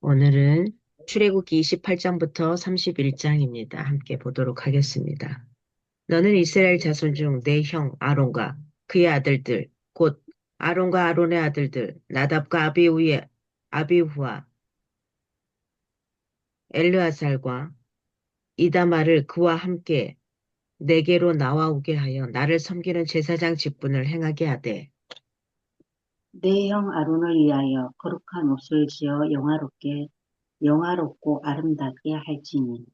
오늘은 출애굽기 28장부터 31장입니다. 함께 보도록 하겠습니다. 너는 이스라엘 자손 중 내 형 아론과 그의 아들들, 곧 아론과 아론의 아들들, 나답과 아비후와 엘르아살과 이다말을 그와 함께 내게로 나와오게 하여 나를 섬기는 제사장 직분을 행하게 하되 내 형 아론을 위하여 거룩한 옷을 지어 영화롭고 아름답게 할지니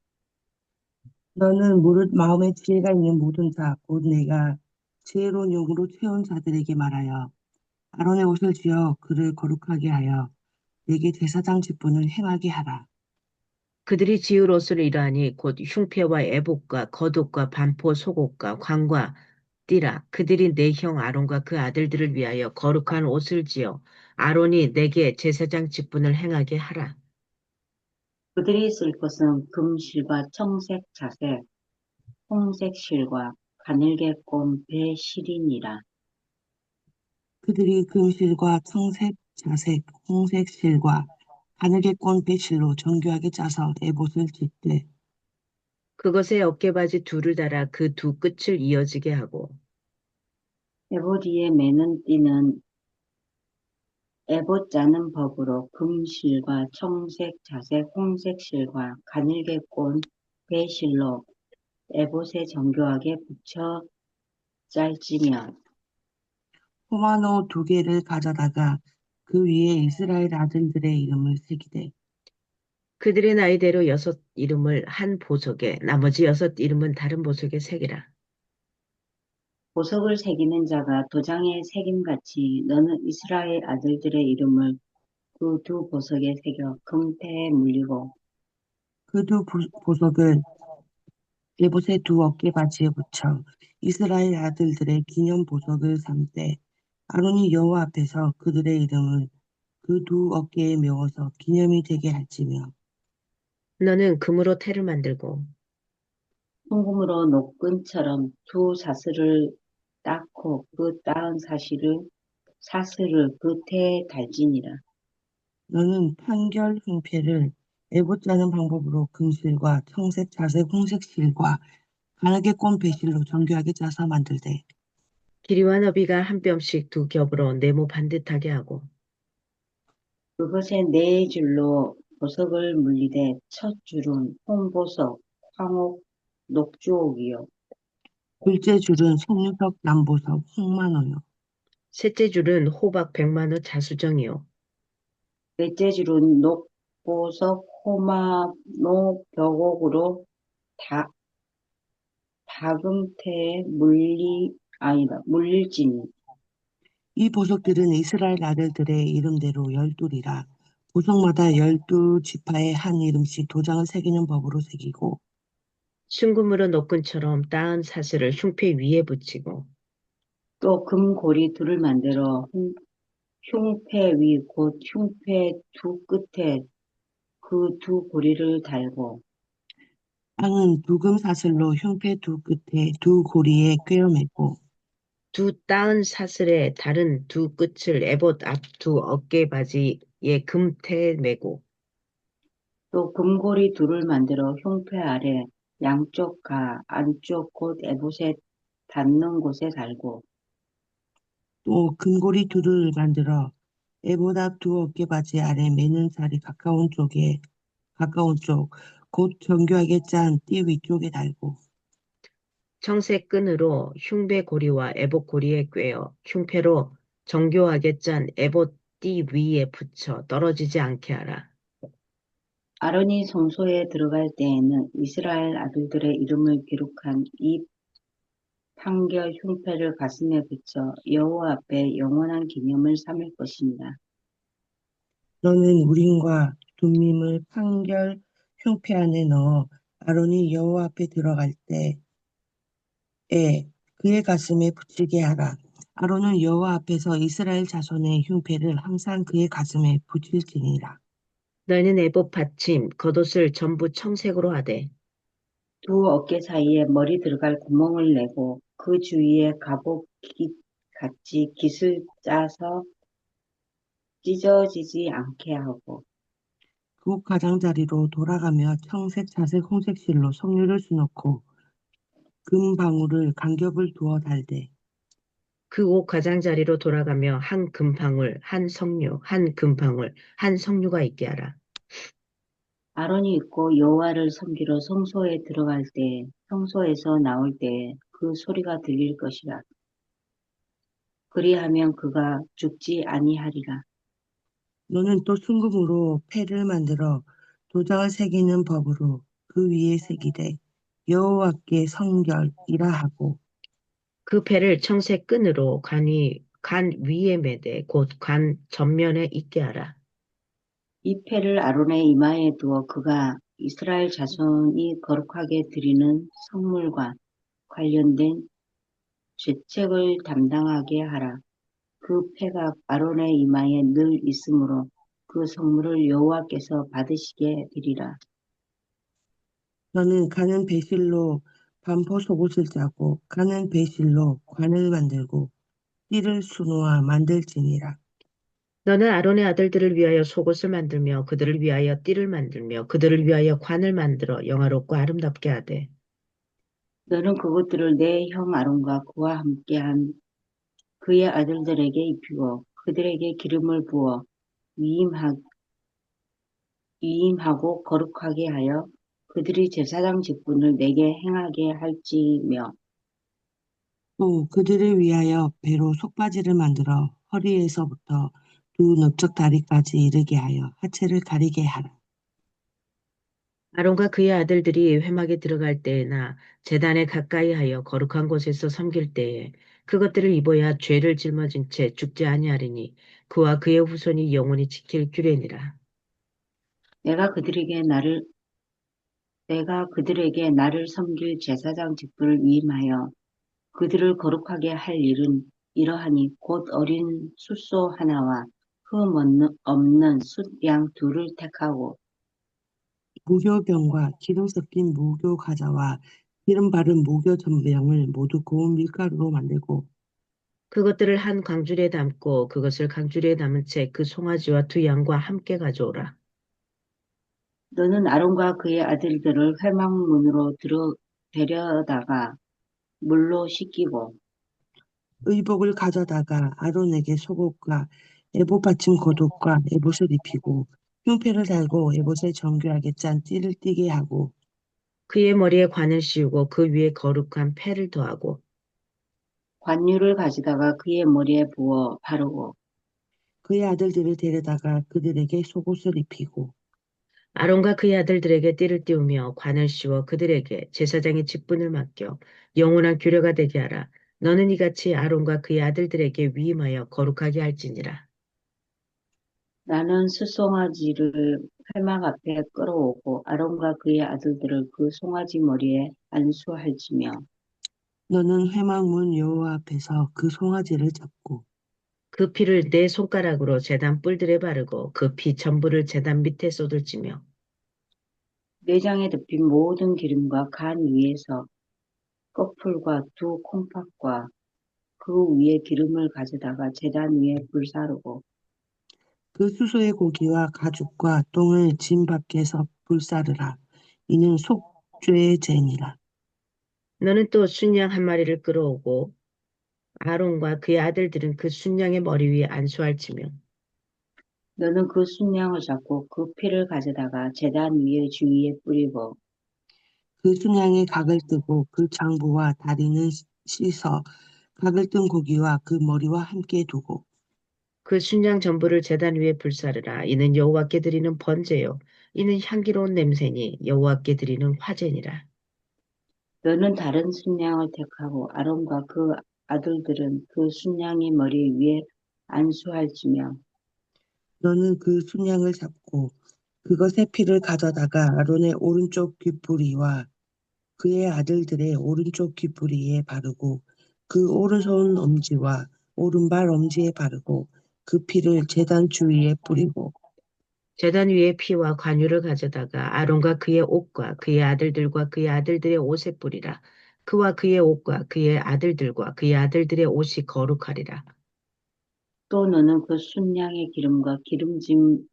너는 무릇 마음에 지혜가 있는 모든 자, 곧 내가 지혜로운 용으로 채운 자들에게 말하여 아론의 옷을 지어 그를 거룩하게 하여 내게 제사장 직분을 행하게 하라. 그들이 지을 옷을 이러하니 곧 흉패와 애복과 겉옷과 반포 속옷과 관과 띠라. 그들이 내 형 아론과 그 아들들을 위하여 거룩한 옷을 지어 아론이 내게 제사장 직분을 행하게 하라. 그들이 쓸 것은 금실과 청색 자색, 홍색 실과 가늘게 꼰 배실이니라. 그들이 금실과 청색, 자색, 홍색 실과 가늘게 꼰 배실로 정교하게 짜서 에봇을 짓되 그것에 어깨바지 둘을 달아 그 두 끝을 이어지게 하고 에보디에 매는 띠는 에봇 짜는 법으로 금실과 청색 자색, 홍색 실과 가늘게 꼰 배실로 에봇에 정교하게 붙여 짤지며 포마노 두 개를 가져다가 그 위에 이스라엘 아들들의 이름을 새기되 그들의 나이대로 여섯 이름을 한 보석에 나머지 여섯 이름은 다른 보석에 새기라. 보석을 새기는 자가 도장에 새김같이 너는 이스라엘 아들들의 이름을 그 두 보석에 새겨 금태에 물리고 그 두 보석을 에봇의 두 어깨 바지에 붙여 이스라엘 아들들의 기념 보석을 삼되 아론이 여호와 앞에서 그들의 이름을 그 두 어깨에 메워서 기념이 되게 할지며 너는 금으로 태를 만들고 흉금으로 노끈처럼 두 사슬을 닦고 그 따은 사슬을 그 태에 달지니라. 너는 판결 흉패를 에봇 짜는 방법으로 금실과 청색 자색 홍색 실과 가늘게 꼰 배실로 정교하게 짜서 만들되 길이와 너비가 한 뼘씩 두 겹으로 네모 반듯하게 하고 그것에 네 줄로 보석을 물리되 첫 줄은 홍보석, 황옥, 녹주옥이요. 둘째 줄은 속류석 남보석 홍만호요. 셋째 줄은 호박 백만호 자수정이요. 넷째 줄은 녹보석, 호마노, 벽옥으로 다, 다금태에 물릴지니. 이 보석들은 이스라엘 아들들의 이름대로 열둘이라. 보석마다 12지파의 한 이름씩 도장을 새기는 법으로 새기고 순금으로 노끈처럼 따은 사슬을 흉패 위에 붙이고 또 금고리 둘을 만들어 흉패 위 곧 흉패 두 끝에 그 두 고리를 달고 땅은 두금 사슬로 흉패 두 끝에 두 고리에 꿰어매고 두 따은 사슬의 다른 두 끝을 에봇 앞 두 어깨 바지에 금태에 매고 또 금고리 둘을 만들어 흉패 아래 양쪽 안쪽 곧 에봇에 닿는 곳에 달고 또 금고리 둘을 만들어 에보드 앞 두 어깨 바지 아래 매는 자리 가까운 쪽 곧 정교하게 짠 띠 위쪽에 달고 청색 끈으로 흉배 고리와 에봇 고리에 꿰어 흉패로 정교하게 짠 에봇 띠 위에 붙여 떨어지지 않게 하라. 아론이 성소에 들어갈 때에는 이스라엘 아들들의 이름을 기록한 이 판결 흉패를 가슴에 붙여 여호와 앞에 영원한 기념을 삼을 것입니다. 너는 우림과 둠밈을 판결 흉패 안에 넣어 아론이 여호와 앞에 들어갈 때에 그의 가슴에 붙이게 하라. 아론은 여호와 앞에서 이스라엘 자손의 흉패를 항상 그의 가슴에 붙일지니라. 너희는 에봇 받침 겉옷을 전부 청색으로 하되 두 어깨 사이에 머리 들어갈 구멍을 내고 그 주위에 같이 깃을 짜서 찢어지지 않게 하고 그 가장자리로 돌아가며 청색, 자색, 홍색 실로 석류를 수놓고 금 방울을 간격을 두어 달되 그 옷 가장자리로 돌아가며 한 금방울, 한 석류, 한 금방울, 한 석류가 있게 하라. 아론이 있고 여호와를 섬기러 성소에 들어갈 때 성소에서 나올 때 그 소리가 들릴 것이라. 그리하면 그가 죽지 아니하리라. 너는 또 순금으로 패를 만들어 도장을 새기는 법으로 그 위에 새기되 여호와께 성결이라 하고 그 배를 청색 끈으로 간 위에 매되 곧 간 전면에 있게 하라. 이 패를 아론의 이마에 두어 그가 이스라엘 자손이 거룩하게 드리는 성물과 관련된 죄책을 담당하게 하라. 그 패가 아론의 이마에 늘 있으므로 그 성물을 여호와께서 받으시게 되리라. 너는 가는 배실로 반포 속옷을 짜고 가는 배실로 관을 만들고 띠를 수놓아 만들지니라. 너는 아론의 아들들을 위하여 속옷을 만들며 그들을 위하여 띠를 만들며 그들을 위하여 관을 만들어 영화롭고 아름답게 하되 너는 그것들을 내 형 아론과 그와 함께한 그의 아들들에게 입히고 그들에게 기름을 부어 위임하, 위임하고 거룩하게 하여 그들이 제사장 직분을 내게 행하게 할지며 또 그들을 위하여 배로 속바지를 만들어 허리에서부터 두 넓적 다리까지 이르게 하여 하체를 가리게 하라. 아론과 그의 아들들이 회막에 들어갈 때에나 제단에 가까이 하여 거룩한 곳에서 섬길 때에 그것들을 입어야 죄를 짊어진 채 죽지 아니하리니 그와 그의 후손이 영원히 지킬 규례니라. 내가 그들에게 나를 내가 그들에게 나를 섬길 제사장 직분을 위임하여 그들을 거룩하게 할 일은 이러하니 곧 어린 숫소 하나와 흠 없는 숫양 둘을 택하고 무교병과 기름 섞인 무교 과자와 기름 바른 무교 전병을 모두 고운 밀가루로 만들고 그것들을 한 광주리에 담고 그것을 광주리에 담은 채 그 송아지와 두 양과 함께 가져오라. 너는 아론과 그의 아들들을 회막문으로 데려다가 물로 씻기고 의복을 가져다가 아론에게 속옷과 에봇 받침 겉옷과 에봇을 입히고 흉패를 달고 에봇에 정교하게 짠 띠를 띠게 하고 그의 머리에 관을 씌우고 그 위에 거룩한 패를 더하고 관유를 가져다가 그의 머리에 부어 바르고 그의 아들들을 데려다가 그들에게 속옷을 입히고 아론과 그의 아들들에게 띠를 띄우며 관을 씌워 그들에게 제사장의 직분을 맡겨 영원한 규례가 되게 하라. 너는 이같이 아론과 그의 아들들에게 위임하여 거룩하게 할지니라. 나는 숫송아지를 회막 앞에 끌어오고 아론과 그의 아들들을 그 송아지 머리에 안수할지며 너는 회막문 여호와 앞에서 그 송아지를 잡고 그 피를 내 손가락으로 제단 뿔들에 바르고 그 피 전부를 제단 밑에 쏟을지며 내장에 덮인 모든 기름과 간 위에서 꺼풀과 두 콩팥과 그 위에 기름을 가져다가 제단 위에 불사르고 그 수소의 고기와 가죽과 똥을 짐 밖에서 불사르라. 이는 속죄의 죄니라. 너는 또 순양 한 마리를 끌어오고 아론과 그의 아들들은 그 순양의 머리 위에 안수할지며 너는 그 순양을 잡고 그 피를 가져다가 제단 위에 주위에 뿌리고 그 순양의 각을 뜨고 그 장부와 다리는 씻어 각을 뜬 고기와 그 머리와 함께 두고 그 순양 전부를 제단 위에 불사르라. 이는 여호와께 드리는 번제요. 이는 향기로운 냄새니 여호와께 드리는 화제니라. 너는 다른 순양을 택하고 아론과 그 아들들은 그 순양의 머리 위에 안수할지며 너는 그 순양을 잡고 그것의 피를 가져다가 아론의 오른쪽 귓부리와 그의 아들들의 오른쪽 귓부리에 바르고 그 오른손 엄지와 오른발 엄지에 바르고 그 피를 제단 주위에 뿌리고 제단 위에 피와 관유를 가져다가 아론과 그의 옷과 그의 아들들과 그의 아들들의 옷에 뿌리라. 그와 그의 옷과 그의 아들들과 그의 아들들의 옷이 거룩하리라. 또 너는 그 순양의 기름과 기름짐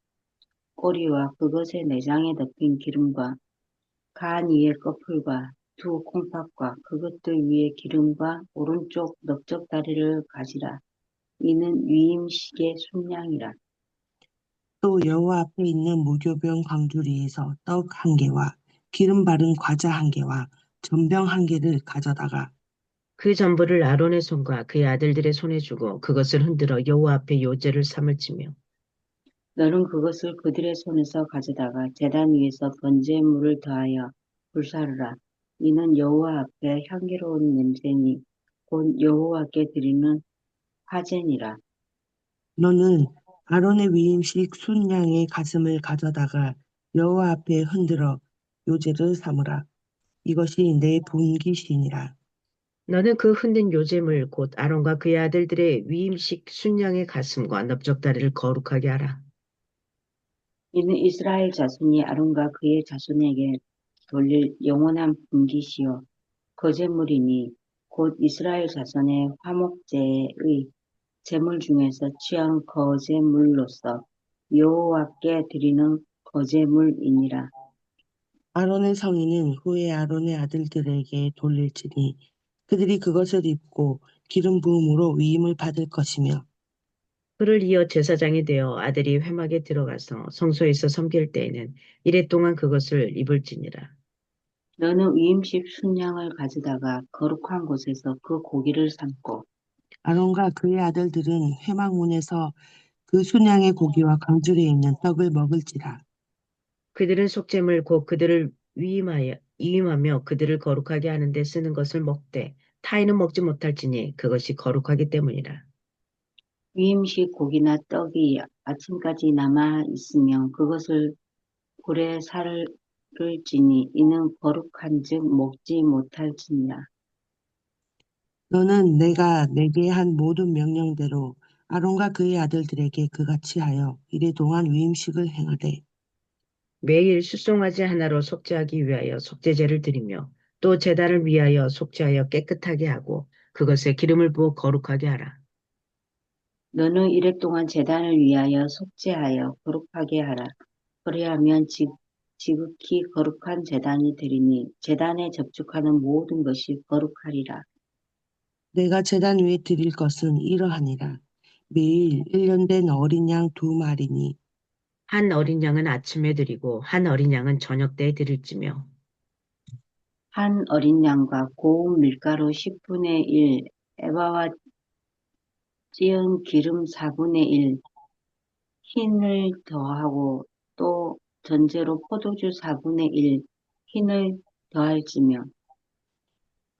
꼬리와 그것의 내장에 덮인 기름과 간 위의 꺼풀과 두 콩팥과 그것들 위에 기름과 오른쪽 넓적다리를 가지라. 이는 위임식의 순양이라. 또 여호와 앞에 있는 무교병 광주리에서 떡 한 개와 기름 바른 과자 한 개와 전병 한 개를 가져다가 그 전부를 아론의 손과 그의 아들들의 손에 주고 그것을 흔들어 여호와 앞에 요제를 삼을지며 너는 그것을 그들의 손에서 가져다가 제단 위에서 번제물을 더하여 불사르라. 이는 여호와 앞에 향기로운 냄새니 곧 여호와께 드리는 화제니라. 너는 아론의 위임식 순양의 가슴을 가져다가 여호와 앞에 흔들어 요제를 삼으라. 이것이 내 분깃이니라. 너는 그 흔든 요제물 곧 아론과 그의 아들들의 위임식 순양의 가슴과 넓적다리를 거룩하게 하라. 이는 이스라엘 자손이 아론과 그의 자손에게 돌릴 영원한 분깃이요 거제물이니 곧 이스라엘 자손의 화목제의 제물 중에서 취한 거제물로서 여호와께 드리는 거제물이니라. 아론의 성인은 후에 아론의 아들들에게 돌릴지니 그들이 그것을 입고 기름 부음으로 위임을 받을 것이며 그를 이어 제사장이 되어 아들이 회막에 들어가서 성소에서 섬길 때에는 이레 동안 그것을 입을지니라. 너는 위임식 순양을 가져다가 거룩한 곳에서 그 고기를 삶고 아론과 그의 아들들은 회막문에서 그 순양의 고기와 강줄에 있는 떡을 먹을지라. 그들은 속죄물 곧 그들을 위임하며 그들을 거룩하게 하는 데 쓰는 것을 먹되 타인은 먹지 못할지니 그것이 거룩하기 때문이라. 위임식 고기나 떡이 아침까지 남아 있으면 그것을 불에 살을지니 이는 거룩한즉 먹지 못할지니라. 너는 내가 내게 한 모든 명령대로 아론과 그의 아들들에게 그같이 하여 이래 동안 위임식을 행하되 매일 수송아지 하나로 속죄하기 위하여 속죄제를 드리며 또 제단을 위하여 속죄하여 깨끗하게 하고 그것에 기름을 부어 거룩하게 하라. 너는 이랫 동안 제단을 위하여 속죄하여 거룩하게 하라. 그리하면 지극히 거룩한 제단이 되리니 제단에 접촉하는 모든 것이 거룩하리라. 내가 제단 위에 드릴 것은 이러하니라. 매일 1년 된 어린 양 2마리니 한 어린 양은 아침에 드리고 한 어린 양은 저녁 때에 드릴지며 한 어린 양과 고운 밀가루 10분의 1, 에바와 찌은 기름 4분의 1, 흰을 더하고 또 전제로 포도주 4분의 1, 흰을 더할지며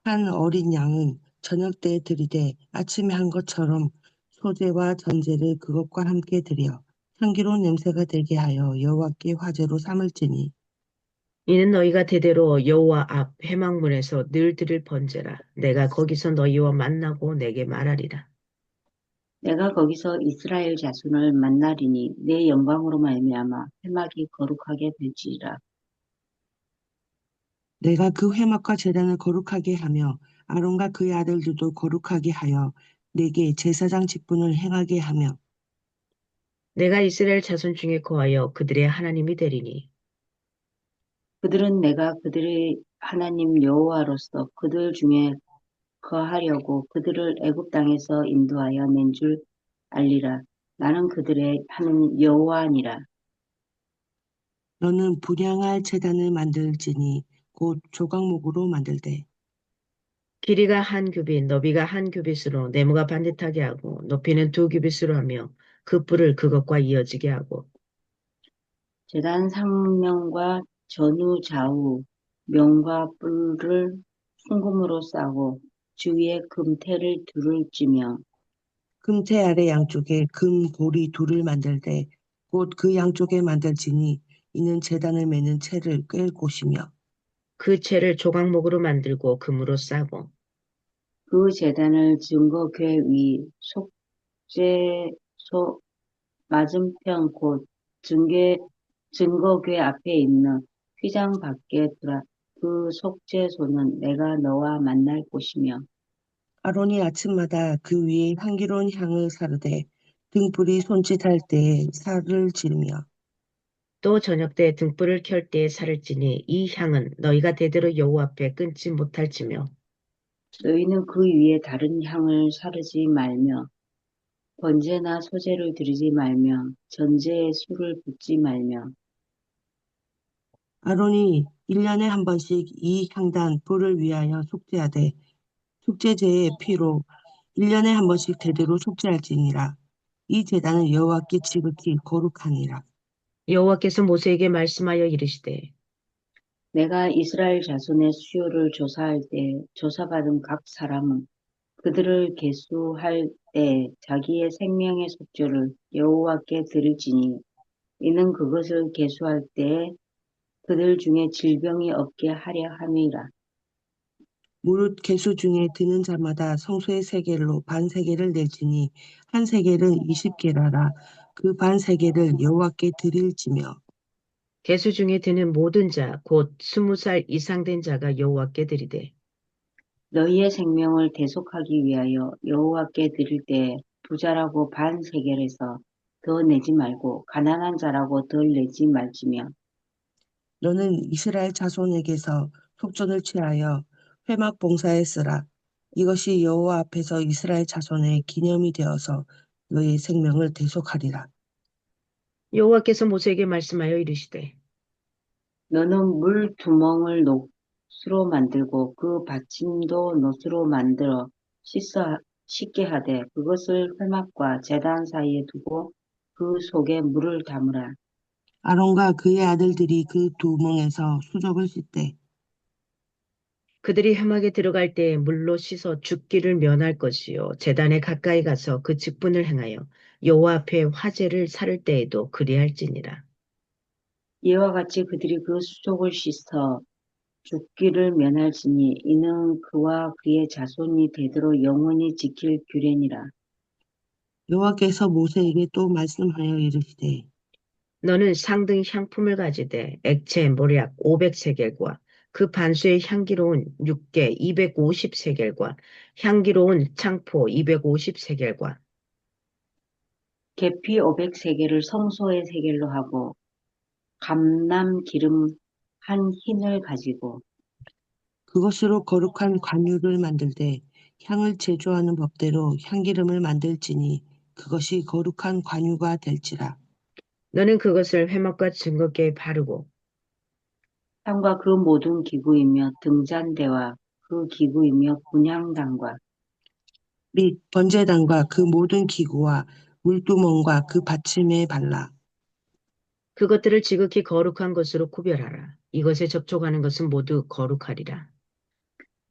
한 어린 양은 저녁 때에 드리되 아침에 한 것처럼 소제와 전제를 그것과 함께 드려 향기로운 냄새가 되게 하여 여호와께 화제로 삼을지니 이는 너희가 대대로 여호와 앞 회막문에서 늘 드릴 번제라. 내가 거기서 너희와 만나고 내게 말하리라. 내가 거기서 이스라엘 자손을 만나리니 내 영광으로 말미암아 회막이 거룩하게 될지라. 내가 그 회막과 제단을 거룩하게 하며 아론과 그의 아들들도 거룩하게 하여 내게 제사장 직분을 행하게 하며 내가 이스라엘 자손 중에 거하여 그들의 하나님이 되리니 그들은 내가 그들의 하나님 여호와로서 그들 중에 거하려고 그들을 애굽 땅에서 인도하여 낸 줄 알리라. 나는 그들의 하나님 여호와니라. 너는 분향할 제단을 만들지니 곧 조각목으로 만들되 길이가 한 규빗, 너비가 한 규빗으로 네모가 반듯하게 하고 높이는 두 규빗으로 하며 그 뿔을 그것과 이어지게 하고 제단 상명과 전후 좌우 명과 뿔을 순금으로 싸고 주위에 금태를 둘을 찌며 금태 아래 양쪽에 금 고리 둘을 만들되 곧 그 양쪽에 만들지니 이는 제단을 매는 채를 꿰 곳이며 그 채를 조각목으로 만들고 금으로 싸고 그 제단을 증거궤 위 속죄소 맞은편 곧 증거궤 앞에 있는 휘장 밖에 두라. 그 속죄소는 내가 너와 만날 곳이며 아론이 아침마다 그 위에 향기로운 향을 사르되 등불이 손짓할 때에 살을 지르며 또 저녁 때 등불을 켤 때에 살을지니 이 향은 너희가 대대로 여호와 앞에 끊지 못할지며 너희는 그 위에 다른 향을 사르지 말며 번제나 소제를 드리지 말며 전제에 술을 붓지 말며 아론이 1년에 한 번씩 이 향단 불을 위하여 속죄하되 속죄제의 피로 1년에 한 번씩 대대로 속죄할지니라. 이 제단은 여호와께 지극히 거룩하니라. 여호와께서 모세에게 말씀하여 이르시되 내가 이스라엘 자손의 수요를 조사할 때 조사받은 각 사람은 그들을 계수할 때 자기의 생명의 속죄를 여호와께 드릴지니 이는 그것을 계수할 때 그들 중에 질병이 없게 하려 함이라. 무릇 계수 중에 드는 자마다 성소의 세겔로 반 세겔을 낼지니 한 세겔은 20게라라. 그 반 세겔을 여호와께 드릴지며 계수 중에 드는 모든 자 곧 20살 이상 된 자가 여호와께 드리되 너희의 생명을 대속하기 위하여 여호와께 드릴 때 부자라고 반 세겔에서 더 내지 말고 가난한 자라고 덜 내지 말지며 너는 이스라엘 자손에게서 속전을 취하여 회막 봉사에 쓰라. 이것이 여호와 앞에서 이스라엘 자손의 기념이 되어서 너희 생명을 대속하리라. 여호와께서 모세에게 말씀하여 이르시되 너는 물 두멍을 놋으로 만들고 그 받침도 놋으로 만들어 씻게 하되 그것을 회막과 제단 사이에 두고 그 속에 물을 담으라. 아론과 그의 아들들이 그 두 멍에서 수족을 씻되 그들이 회막에 들어갈 때에 물로 씻어 죽기를 면할 것이요 제단에 가까이 가서 그 직분을 행하여 여호와 앞에 화제를 살을 때에도 그리할지니라. 이와 같이 그들이 그 수족을 씻어 죽기를 면할지니 이는 그와 그의 자손이 되도록 영원히 지킬 규례니라. 여호와께서 모세에게 또 말씀하여 이르시되 너는 상등 향품을 가지되 액체 모략 500세겔과 그 반수의 향기로운 육개 250세겔과 향기로운 창포 250세겔과 계피 500세겔을 성소의 세겔로 하고 감람 기름 한 흰을 가지고 그것으로 거룩한 관유를 만들되 향을 제조하는 법대로 향기름을 만들지니 그것이 거룩한 관유가 될지라. 너는 그것을 회막과 증거궤에 바르고 향과 그 모든 기구이며 등잔대와 그 기구이며 분향단과 및 번제단과 그 모든 기구와 물두멍과 그 받침에 발라. 그것들을 지극히 거룩한 것으로 구별하라. 이것에 접촉하는 것은 모두 거룩하리라.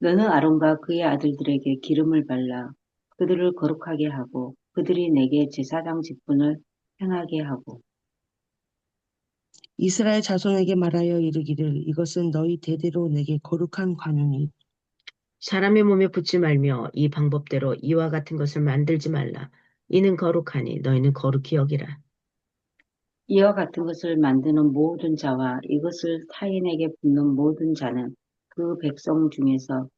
너는 아론과 그의 아들들에게 기름을 발라 그들을 거룩하게 하고 그들이 내게 제사장 직분을 행하게 하고 이스라엘 자손에게 말하여 이르기를 이것은 너희 대대로 내게 거룩한 관유니 사람의 몸에 붙지 말며 이 방법대로 이와 같은 것을 만들지 말라. 이는 거룩하니 너희는 거룩히 여기라. 이와 같은 것을 만드는 모든 자와 이것을 타인에게 붓는 모든 자는 그 백성 중에서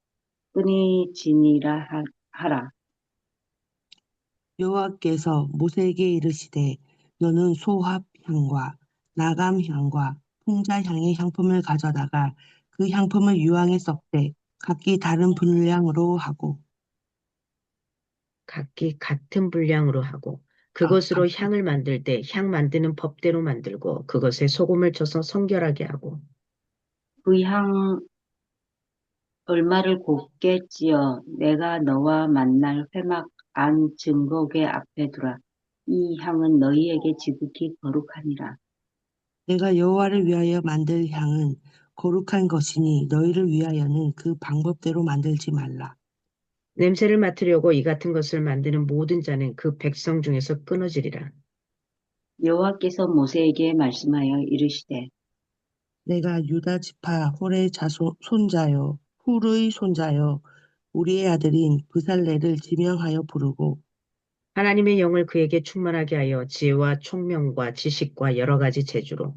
끊이지니라 하라. 여호와께서 모세에게 이르시되 너는 소합향과 나감향과 풍자향의 향품을 가져다가 그 향품을 유황에 섞되 각기 다른 분량으로 하고 각기 같은 분량으로 하고 그것으로 각기 향을 만들 때 향 만드는 법대로 만들고 그것에 소금을 쳐서 성결하게 하고 그 향 얼마를 곱게 찌어 내가 너와 만날 회막 안 증거궤 앞에 두라. 이 향은 너희에게 지극히 거룩하니라. 내가 여호와를 위하여 만들 향은 거룩한 것이니 너희를 위하여는 그 방법대로 만들지 말라. 냄새를 맡으려고 이 같은 것을 만드는 모든 자는 그 백성 중에서 끊어지리라. 여호와께서 모세에게 말씀하여 이르시되 내가 유다 지파 홀의 손자요 훌의 손자요 우리의 아들인 브살레를 지명하여 부르고 하나님의 영을 그에게 충만하게 하여 지혜와 총명과 지식과 여러 가지 재주로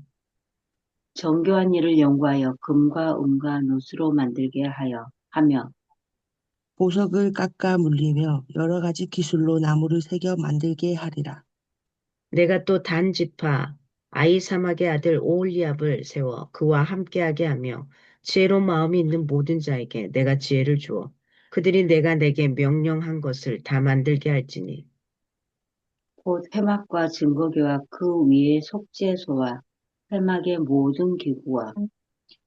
정교한 일을 연구하여 금과 은과 노수로 만들게 하며 보석을 깎아 물리며 여러 가지 기술로 나무를 새겨 만들게 하리라. 내가 또 단 지파 아히사막의 아들 오홀리압을 세워 그와 함께하게 하며 지혜로운 마음이 있는 모든 자에게 내가 지혜를 주어 그들이 내가 내게 명령한 것을 다 만들게 할지니 곧 회막과 증거교와 그 위에 속죄소와 회막의 모든 기구와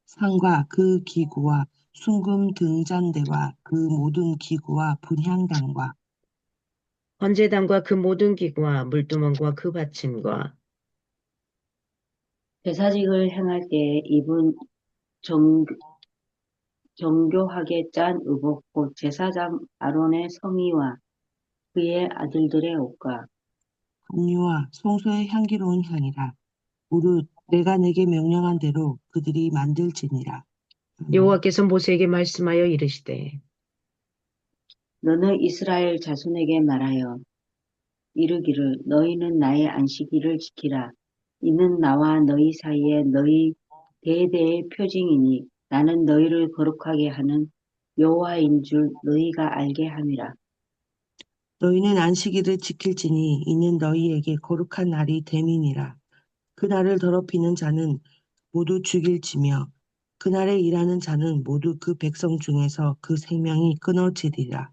상과 그 기구와 순금 등잔대와 그 모든 기구와 분향단과 번제단과 그 모든 기구와 물두멍과 그 받침과 제사직을 행할 때에 입은 정, 정교하게 짠 의복 곧 제사장 아론의 성의와 그의 아들들의 옷과 향유와 성소의 향기로운 향이라. 무릇 내가 내게 명령한 대로 그들이 만들지니라. 아멘. 여호와께서 모세에게 말씀하여 이르시되 너는 이스라엘 자손에게 말하여 이르기를 너희는 나의 안식일을 지키라. 이는 나와 너희 사이에 너희 대대의 표징이니 나는 너희를 거룩하게 하는 여호와인 줄 너희가 알게 함이라. 너희는 안식일을 지킬지니 이는 너희에게 거룩한 날이 됨이니라. 그 날을 더럽히는 자는 모두 죽일지며 그날에 일하는 자는 모두 그 백성 중에서 그 생명이 끊어지리라.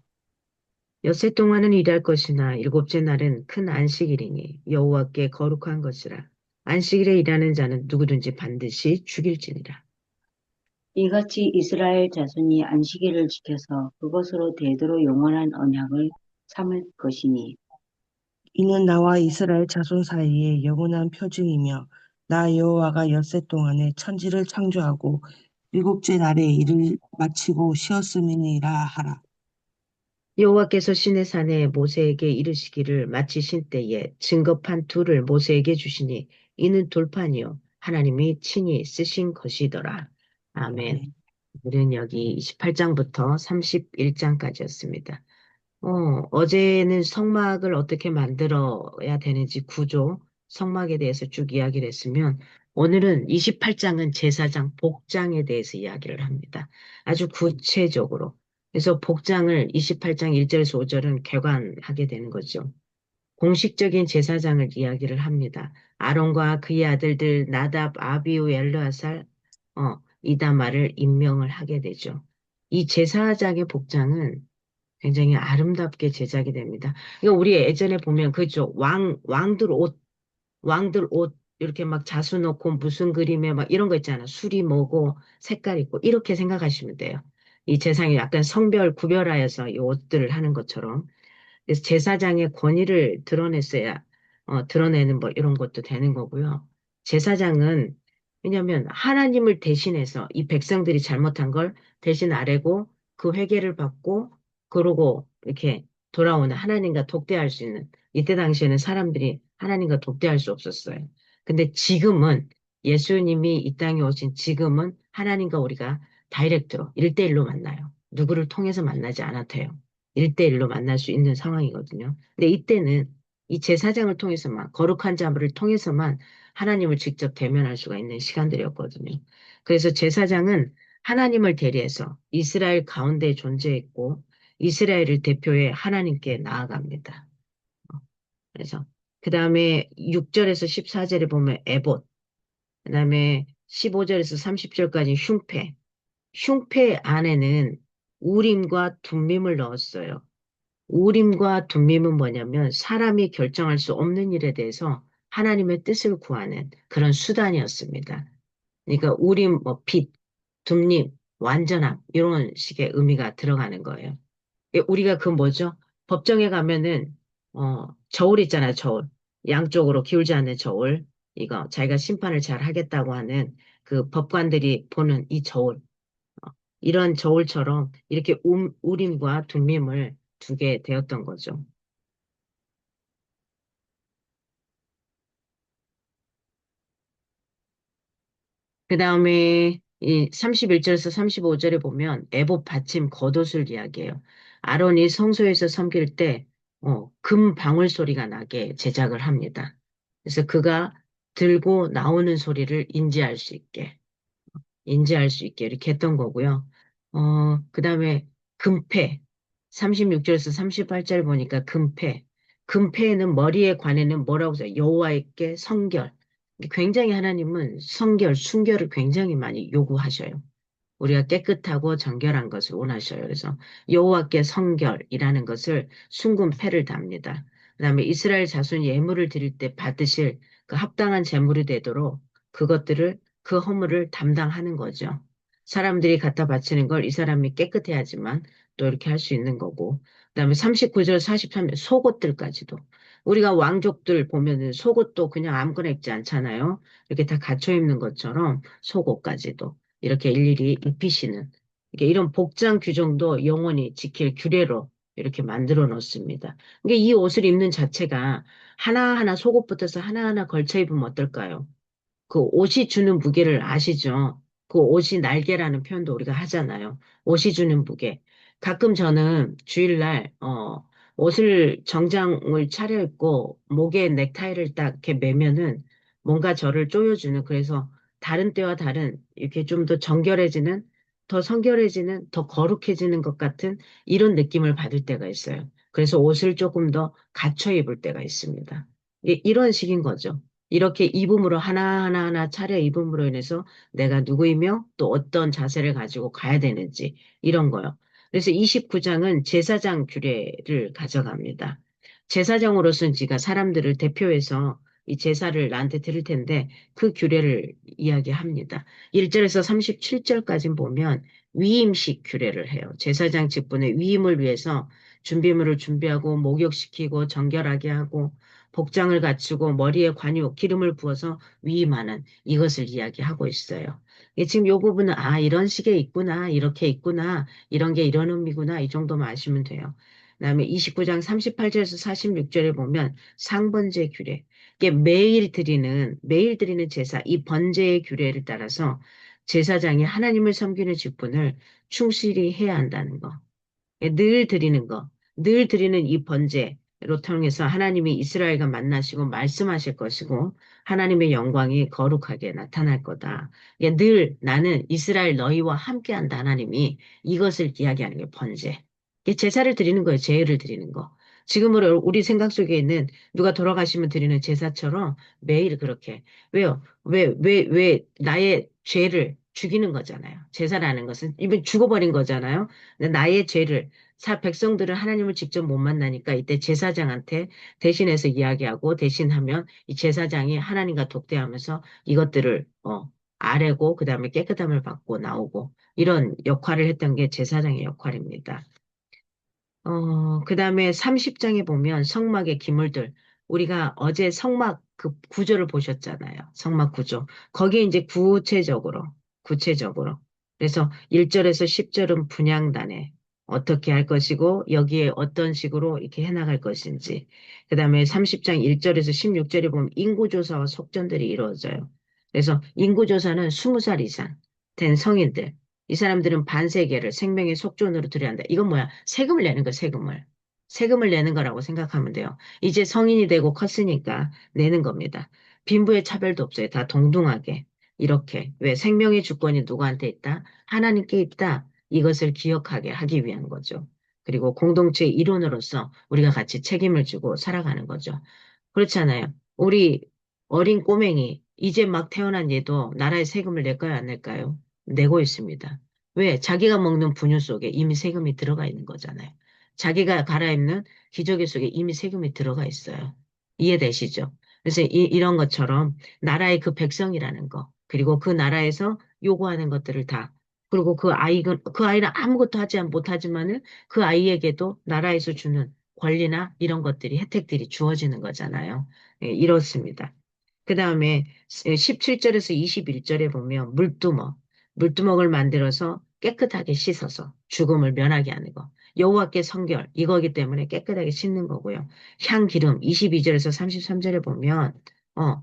엿새 동안은 일할 것이나 일곱째 날은 큰 안식일이니 여호와께 거룩한 것이라. 안식일에 일하는 자는 누구든지 반드시 죽일지니라. 이같이 이스라엘 자손이 안식일을 지켜서 그것으로 대대로 영원한 언약을 삼을 것이니 이는 나와 이스라엘 자손 사이에 영원한 표징이며 나 여호와가 엿새 동안에 천지를 창조하고 일곱째 날에 일을 마치고 쉬었음이니라 하라. 여호와께서 시내 산에 모세에게 이르시기를 마치신 때에 증거판 둘을 모세에게 주시니 이는 돌판이요 하나님이 친히 쓰신 것이더라. 아멘. 아멘. 우리는 여기 28장부터 31장까지였습니다. 어제는 성막을 어떻게 만들어야 되는지 구조, 성막에 대해서 쭉 이야기를 했으면 오늘은 28장은 제사장 복장에 대해서 이야기를 합니다. 아주 구체적으로. 그래서 복장을 28장 1절에서 5절은 개관하게 되는 거죠. 공식적인 제사장을 이야기를 합니다. 아론과 그의 아들들 나답, 아비우, 엘르아살, 이다말을 임명을 하게 되죠. 이 제사장의 복장은 굉장히 아름답게 제작이 됩니다. 이거 우리 예전에 보면 그죠. 왕들 옷, 이렇게 막 자수 넣고 무슨 그림에 막 이런 거 있잖아. 술이 뭐고 색깔 있고 이렇게 생각하시면 돼요. 이 제상이 약간 성별 구별하여서 이 옷들을 하는 것처럼. 그래서 제사장의 권위를 드러냈어야, 드러내는 뭐 이런 것도 되는 거고요. 제사장은, 왜냐하면 하나님을 대신해서 이 백성들이 잘못한 걸 대신 아뢰고 그 회개를 받고 그러고 이렇게 돌아오는 하나님과 독대할 수 있는, 이때 당시에는 사람들이 하나님과 독대할 수 없었어요. 근데 지금은 예수님이 이 땅에 오신 지금은 하나님과 우리가 다이렉트로 1대1로 만나요. 누구를 통해서 만나지 않아도요. 1대1로 만날 수 있는 상황이거든요. 근데 이때는 이 제사장을 통해서만, 거룩한 자를 통해서만 하나님을 직접 대면할 수가 있는 시간들이었거든요. 그래서 제사장은 하나님을 대리해서 이스라엘 가운데 존재했고, 이스라엘을 대표해 하나님께 나아갑니다. 그래서, 그 다음에 6절에서 14절에 보면 에봇, 그 다음에 15절에서 30절까지 흉패, 흉패 안에는 우림과 둠밈을 넣었어요. 우림과 둠밈은 뭐냐면 사람이 결정할 수 없는 일에 대해서 하나님의 뜻을 구하는 그런 수단이었습니다. 그러니까 우림, 뭐 빛, 둠림, 완전함 이런 식의 의미가 들어가는 거예요. 우리가 그 뭐죠? 법정에 가면은 저울 있잖아요, 저울. 양쪽으로 기울지 않는 저울. 이거 자기가 심판을 잘 하겠다고 하는 그 법관들이 보는 이 저울. 이런 저울처럼 이렇게 우림과 둠림을 두게 되었던 거죠. 그 다음에 이 31절에서 35절에 보면 애봇 받침 겉옷을 이야기해요. 아론이 성소에서 섬길 때 금 방울 소리가 나게 제작을 합니다. 그래서 그가 들고 나오는 소리를 인지할 수 있게 이렇게 했던 거고요. 그 다음에 금패, 36절에서 38절 보니까 금패, 금패에는 머리에 관해는 뭐라고 써요? 여호와께 성결. 굉장히 하나님은 성결, 순결을 굉장히 많이 요구하셔요. 우리가 깨끗하고 정결한 것을 원하셔요. 그래서 여호와께 성결이라는 것을 순금 패를 답니다. 그다음에 이스라엘 자손 예물을 드릴 때 받으실 그 합당한 제물이 되도록 그것들을 그 허물을 담당하는 거죠. 사람들이 갖다 바치는 걸 이 사람이 깨끗해야지만 또 이렇게 할 수 있는 거고. 그다음에 39절 43절 속옷들까지도 우리가 왕족들 보면은 속옷도 그냥 아무거나 입지 않잖아요. 이렇게 다 갖춰 입는 것처럼 속옷까지도 이렇게 일일이 입히시는 이게 이런 복장 규정도 영원히 지킬 규례로 이렇게 만들어 놓습니다. 이게 이 옷을 입는 자체가 하나하나 속옷부터서 하나하나 걸쳐 입으면 어떨까요? 그 옷이 주는 무게를 아시죠? 그 옷이 날개라는 표현도 우리가 하잖아요. 옷이 주는 무게. 가끔 저는 주일날, 옷을 정장을 차려입고 목에 넥타이를 딱 이렇게 매면은 뭔가 저를 조여주는, 그래서 다른 때와 다른 이렇게 좀 더 정결해지는, 더 성결해지는, 더 거룩해지는 것 같은 이런 느낌을 받을 때가 있어요. 그래서 옷을 조금 더 갖춰 입을 때가 있습니다. 이런 식인 거죠. 이렇게 입음으로 하나하나 차려 입음으로 인해서 내가 누구이며 또 어떤 자세를 가지고 가야 되는지 이런 거요. 그래서 29장은 제사장 규례를 가져갑니다. 제사장으로서는 지가 사람들을 대표해서 이 제사를 나한테 드릴 텐데 그 규례를 이야기합니다. 1절에서 37절까지 보면 위임식 규례를 해요. 제사장 직분의 위임을 위해서 준비물을 준비하고 목욕시키고 정결하게 하고 복장을 갖추고 머리에 관유, 기름을 부어서 위임하는 이것을 이야기하고 있어요. 지금 요 부분은 이런 식의 있구나, 이렇게 있구나, 이런 게 이런 의미구나 이 정도만 아시면 돼요. 그다음에 29장 38절에서 46절에 보면 상번제 규례. 이게 매일 드리는 제사, 이 번제의 규례를 따라서 제사장이 하나님을 섬기는 직분을 충실히 해야 한다는 거. 늘 드리는 거, 늘 드리는 이 번제로 통해서 하나님이 이스라엘과 만나시고 말씀하실 것이고 하나님의 영광이 거룩하게 나타날 거다. 늘 나는 이스라엘 너희와 함께한다 하나님이 이것을 이야기하는 게 번제. 이게 제사를 드리는 거예요. 제의를 드리는 거. 지금으로 우리 생각 속에 있는 누가 돌아가시면 드리는 제사처럼 매일 그렇게. 왜요? 왜 나의 죄를 죽이는 거잖아요. 제사라는 것은 이미 죽어버린 거잖아요. 근데 나의 죄를 백성들은 하나님을 직접 못 만나니까 이때 제사장한테 대신해서 이야기하고 대신하면 이 제사장이 하나님과 독대하면서 이것들을 아뢰고 그다음에 깨끗함을 받고 나오고 이런 역할을 했던 게 제사장의 역할입니다. 그다음에 30장에 보면 성막의 기물들 우리가 어제 성막 그 구조를 보셨잖아요. 성막 구조. 거기에 이제 구체적으로 그래서 1절에서 10절은 분향단에 어떻게 할 것이고 여기에 어떤 식으로 이렇게 해나갈 것인지. 그다음에 30장 1절에서 16절에 보면 인구조사와 속전들이 이루어져요. 그래서 인구조사는 20살 이상 된 성인들 이 사람들은 반세계를 생명의 속전으로 들여야 한다. 이건 뭐야? 세금을 내는 거, 세금을. 세금을 내는 거라고 생각하면 돼요. 이제 성인이 되고 컸으니까 내는 겁니다. 빈부의 차별도 없어요. 다 동등하게. 이렇게. 왜 생명의 주권이 누구한테 있다? 하나님께 있다. 이것을 기억하게 하기 위한 거죠. 그리고 공동체의 일원으로서 우리가 같이 책임을 지고 살아가는 거죠. 그렇잖아요. 우리 어린 꼬맹이, 이제 막 태어난 얘도 나라에 세금을 낼까요, 안 낼까요? 내고 있습니다. 왜? 자기가 먹는 분유 속에 이미 세금이 들어가 있는 거잖아요. 자기가 갈아입는 기저귀 속에 이미 세금이 들어가 있어요. 이해되시죠? 그래서 이런 것처럼 나라의 그 백성이라는 거, 그리고 그 나라에서 요구하는 것들을 다, 그리고 그 아이는 아무것도 못하지만은 그 아이에게도 나라에서 주는 권리나 이런 것들이, 혜택들이 주어지는 거잖아요. 예, 이렇습니다. 그 다음에 17절에서 21절에 보면 물두먹을 만들어서 깨끗하게 씻어서 죽음을 면하게 하는 거. 여호와께 성결, 이거기 때문에 깨끗하게 씻는 거고요. 향기름, 22절에서 33절에 보면, 어,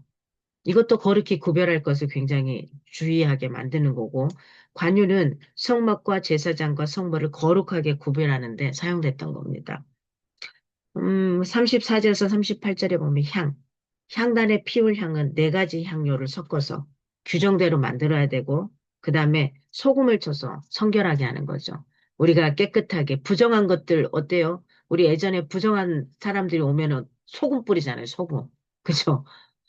이것도 거룩히 구별할 것을 굉장히 주의하게 만드는 거고, 관유는 성막과 제사장과 성물을 거룩하게 구별하는데 사용됐던 겁니다. 34절에서 38절에 보면 향단에 피울 향은 네 가지 향료를 섞어서 규정대로 만들어야 되고, 그 다음에 소금을 쳐서 성결하게 하는 거죠. 우리가 깨끗하게, 부정한 것들 어때요? 우리 예전에 부정한 사람들이 오면은 소금 뿌리잖아요, 소금. 그죠?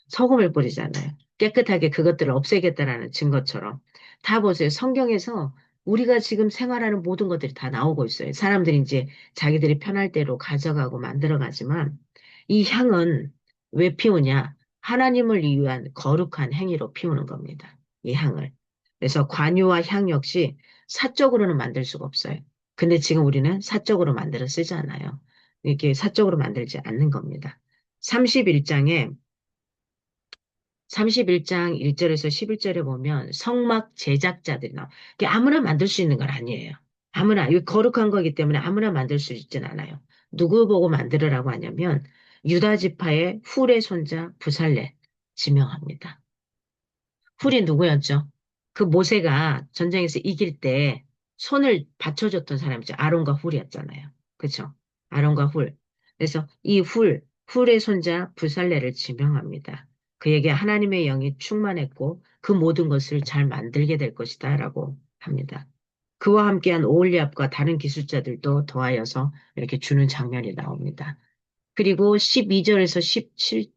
소금을 뿌리잖아요. 깨끗하게 그것들을 없애겠다라는 증거처럼. 다 보세요. 성경에서 우리가 지금 생활하는 모든 것들이 다 나오고 있어요. 사람들이 이제 자기들이 편할 대로 가져가고 만들어가지만 이 향은 왜 피우냐? 하나님을 위한 거룩한 행위로 피우는 겁니다. 이 향을. 그래서 관유와 향 역시 사적으로는 만들 수가 없어요. 근데 지금 우리는 사적으로 만들어 쓰잖아요. 이렇게 사적으로 만들지 않는 겁니다. 31장에 31장 1절에서 11절에 보면 성막 제작자들이 나와. 이게 아무나 만들 수 있는 건 아니에요. 아무나, 이거 거룩한 거기 때문에 아무나 만들 수 있진 않아요. 누구 보고 만들으라고 하냐면 유다 지파의 훌의 손자 부살레 지명합니다. 훌이 누구였죠? 그 모세가 전쟁에서 이길 때 손을 받쳐줬던 사람이죠. 아론과 훌이었잖아요. 그렇죠? 아론과 훌. 그래서 이 훌의 손자 부살레를 지명합니다. 그에게 하나님의 영이 충만했고 그 모든 것을 잘 만들게 될 것이다라고 합니다. 그와 함께한 오홀리압과 다른 기술자들도 더하여서 이렇게 주는 장면이 나옵니다. 그리고 12절에서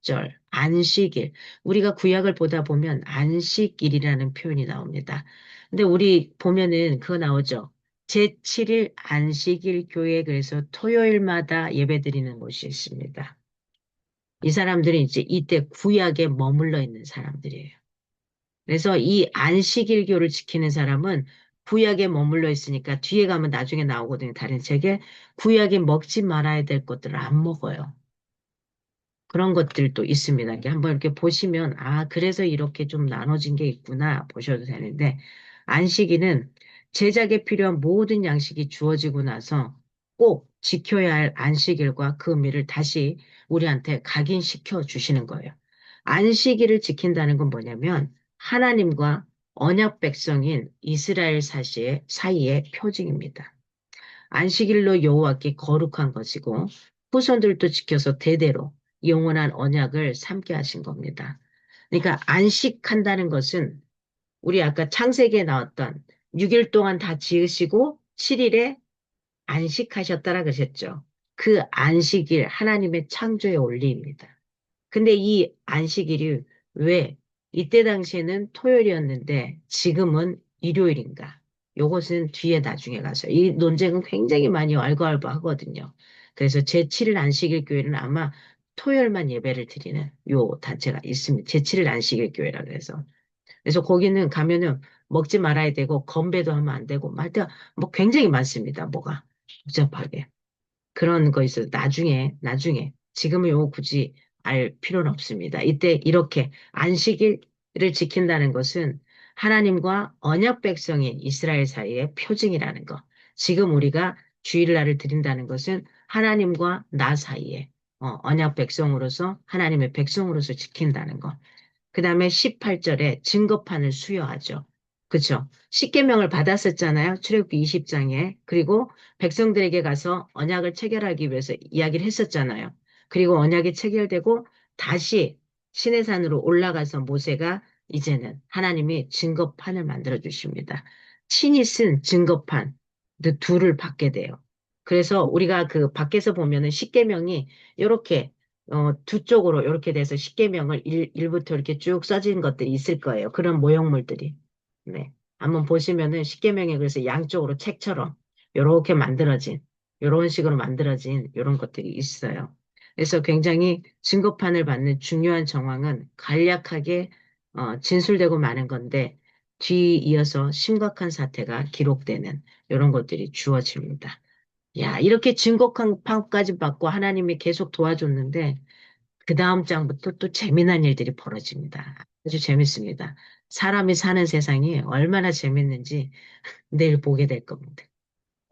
17절, 안식일. 우리가 구약을 보다 보면 안식일이라는 표현이 나옵니다. 근데 우리 보면은 그거 나오죠. 제7일 안식일 교회 그래서 토요일마다 예배드리는 곳이 있습니다. 이 사람들은 이제 이때 구약에 머물러 있는 사람들이에요. 그래서 이 안식일교를 지키는 사람은 구약에 머물러 있으니까 뒤에 가면 나중에 나오거든요. 다른 책에 구약에 먹지 말아야 될 것들을 안 먹어요. 그런 것들도 있습니다. 이렇게 한번 이렇게 보시면, 아, 그래서 이렇게 좀 나눠진 게 있구나 보셔도 되는데, 안식일은 제작에 필요한 모든 양식이 주어지고 나서 꼭 지켜야 할 안식일과 그 의미를 다시 우리한테 각인시켜 주시는 거예요. 안식일을 지킨다는 건 뭐냐면, 하나님과 언약 백성인 이스라엘 사이의 표징입니다. 안식일로 여호와께 거룩한 것이고 후손들도 지켜서 대대로 영원한 언약을 삼게 하신 겁니다. 그러니까 안식한다는 것은 우리 아까 창세기에 나왔던 6일 동안 다 지으시고 7일에 안식하셨다라 그러셨죠. 그 안식일 하나님의 창조의 원리입니다. 근데 이 안식일이 왜 이때 당시에는 토요일이었는데 지금은 일요일인가? 요것은 뒤에 나중에 가서 이 논쟁은 굉장히 많이 왈가왈부하거든요. 그래서 제7일 안식일 교회는 아마 토요일만 예배를 드리는 요 단체가 있습니다. 제7일 안식일 교회라 그래서. 그래서 거기는 가면은 먹지 말아야 되고 건배도 하면 안 되고 말때뭐 굉장히 많습니다. 뭐가 복잡하게. 그런 거 있어요. 나중에. 지금은 요거 굳이 알 필요는 없습니다. 이때 이렇게 안식일을 지킨다는 것은 하나님과 언약 백성인 이스라엘 사이의 표징이라는 거. 지금 우리가 주일날을 드린다는 것은 하나님과 나 사이에 언약 백성으로서 하나님의 백성으로서 지킨다는 거. 그 다음에 18절에 증거판을 수여하죠. 그쵸? 십계명을 받았었잖아요. 출애굽기 20장에. 그리고 백성들에게 가서 언약을 체결하기 위해서 이야기를 했었잖아요. 그리고 언약이 체결되고 다시 시내산으로 올라가서 모세가 이제는 하나님이 증거판을 만들어 주십니다. 친히 쓴 증거판 그 둘을 받게 돼요. 그래서 우리가 그 밖에서 보면은 십계명이 이렇게 두 쪽으로 이렇게 돼서 십계명을 일부터 이렇게 쭉 써진 것들이 있을 거예요. 그런 모형물들이. 네. 한번 보시면은 십계명에 그래서 양쪽으로 책처럼 이렇게 만들어진, 이런 식으로 만들어진 이런 것들이 있어요. 그래서 굉장히 증거판을 받는 중요한 정황은 간략하게 진술되고 마는 건데 뒤 이어서 심각한 사태가 기록되는 이런 것들이 주어집니다. 야, 이렇게 증거한 판까지 받고 하나님이 계속 도와줬는데, 그 다음 장부터 또 재미난 일들이 벌어집니다. 아주 재밌습니다. 사람이 사는 세상이 얼마나 재밌는지 내일 보게 될 겁니다.